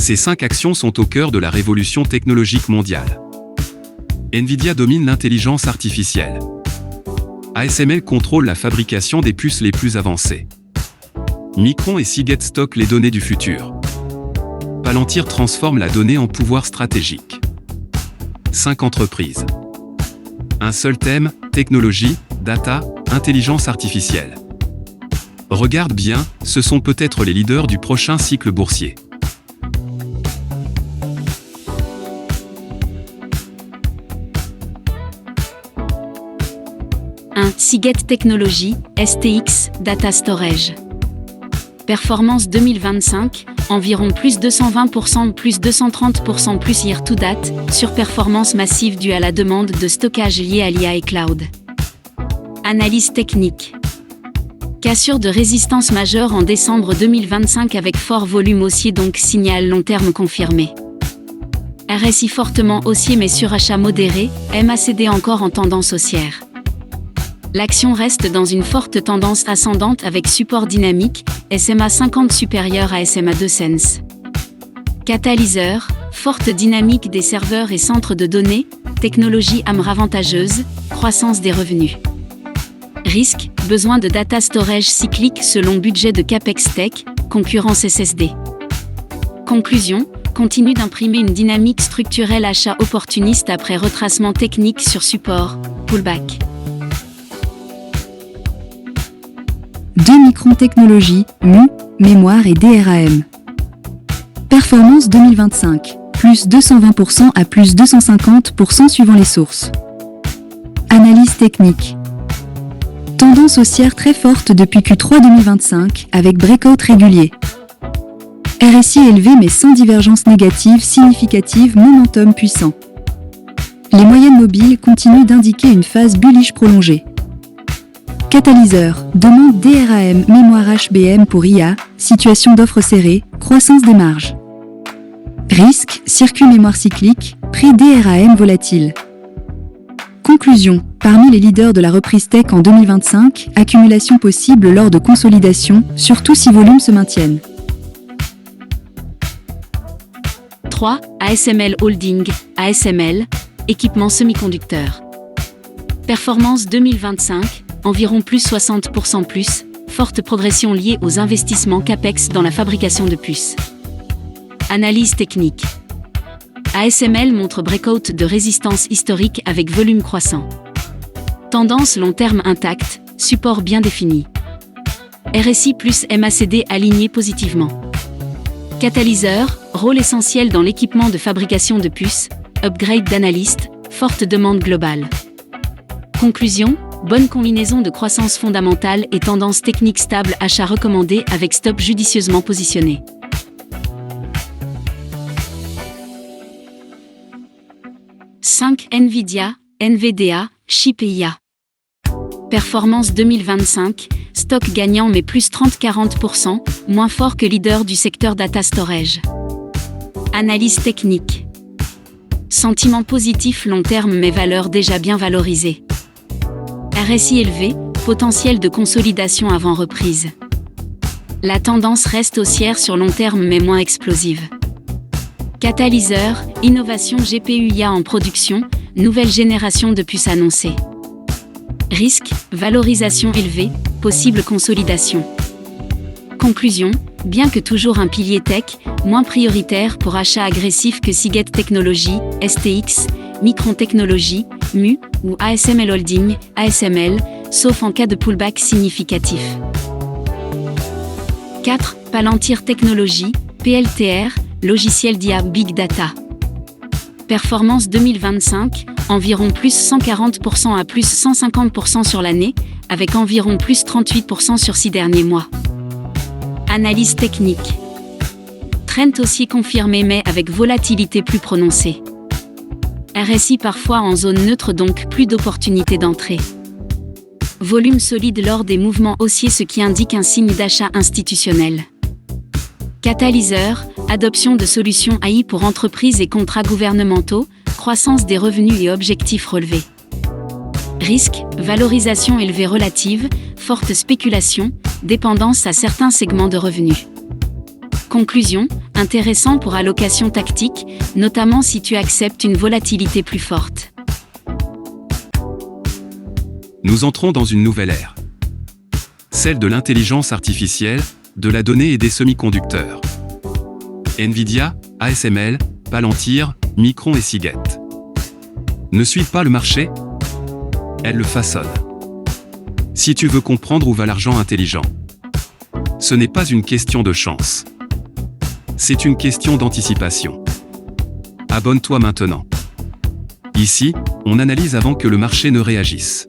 Ces 5 actions sont au cœur de la révolution technologique mondiale. Nvidia domine l'intelligence artificielle. ASML contrôle la fabrication des puces les plus avancées. Micron et Seagate stockent les données du futur. Palantir transforme la donnée en pouvoir stratégique. 5 entreprises. Un seul thème, technologie, data, intelligence artificielle. Regarde bien, ce sont peut-être les leaders du prochain cycle boursier. Seagate Technologies, STX, Data Storage. Performance 2025, environ plus 220%, plus 230% plus year to date, surperformance massive due à la demande de stockage liée à l'IA et cloud. Analyse technique. Cassure de résistance majeure en décembre 2025 avec fort volume haussier, donc signal long terme confirmé. RSI fortement haussier mais surachat modéré, MACD encore en tendance haussière. L'action reste dans une forte tendance ascendante avec support dynamique, SMA 50 supérieur à SMA 2 Sense. Catalyseur, forte dynamique des serveurs et centres de données, technologie AMR avantageuse, croissance des revenus. Risque, besoin de data storage cyclique selon budget de Capex Tech, concurrence SSD. Conclusion, continue d'imprimer une dynamique structurelle achat opportuniste après retracement technique sur support, pullback. 2 Micron Technologies, MU, mémoire et DRAM. Performance 2025, plus 220% à plus 250% suivant les sources. Analyse technique. Tendance haussière très forte depuis Q3 2025, avec breakout régulier. RSI élevé mais sans divergence négative significative, momentum puissant. Les moyennes mobiles continuent d'indiquer une phase bullish prolongée. Catalyseur, demande DRAM, mémoire HBM pour IA, situation d'offre serrée, croissance des marges. Risque, circuit mémoire cyclique, prix DRAM volatile. Conclusion, parmi les leaders de la reprise tech en 2025, accumulation possible lors de consolidation, surtout si volumes se maintiennent. 3. ASML Holding, ASML, équipement semi-conducteur. Performance 2025, environ plus 60% plus, forte progression liée aux investissements CAPEX dans la fabrication de puces. Analyse technique. ASML montre breakout de résistance historique avec volume croissant. Tendance long terme intacte, support bien défini. RSI plus MACD aligné positivement. Catalyseur, rôle essentiel dans l'équipement de fabrication de puces, upgrade d'analystes, forte demande globale. Conclusion, bonne combinaison de croissance fondamentale et tendance technique stable, achat recommandé avec stop judicieusement positionné. « 5. Nvidia, NVDA, chip et IA. Performance 2025, stock gagnant mais plus 30-40%, moins fort que leader du secteur data storage. Analyse technique. Sentiment positif long terme mais valeur déjà bien valorisée. RSI élevé, potentiel de consolidation avant reprise. La tendance reste haussière sur long terme mais moins explosive. Catalyseur, innovation GPU IA en production, nouvelle génération de puces annoncée. Risque, valorisation élevée, possible consolidation. Conclusion, bien que toujours un pilier tech, moins prioritaire pour achat agressif que Seagate Technologies, STX, Micron Technologies, MU ou ASML Holding, ASML, sauf en cas de pullback significatif. 4. Palantir Technologies, PLTR, logiciel d'IA Big Data. Performance 2025, environ plus 140% à plus 150% sur l'année, avec environ plus 38% sur 6 derniers mois. Analyse technique. Trend haussier confirmé mais avec volatilité plus prononcée. RSI parfois en zone neutre, donc plus d'opportunités d'entrée. Volume solide lors des mouvements haussiers, ce qui indique un signe d'achat institutionnel. Catalyseur, adoption de solutions AI pour entreprises et contrats gouvernementaux, croissance des revenus et objectifs relevés. Risque, valorisation élevée relative, forte spéculation, dépendance à certains segments de revenus. Conclusion, Intéressant pour allocation tactique, notamment si tu acceptes une volatilité plus forte. Nous entrons dans une nouvelle ère. Celle de l'intelligence artificielle, de la donnée et des semi-conducteurs. Nvidia, ASML, Palantir, Micron et Seagate ne suivent pas le marché, elles le façonnent. Si tu veux comprendre où va l'argent intelligent, ce n'est pas une question de chance. C'est une question d'anticipation. Abonne-toi maintenant. Ici, on analyse avant que le marché ne réagisse.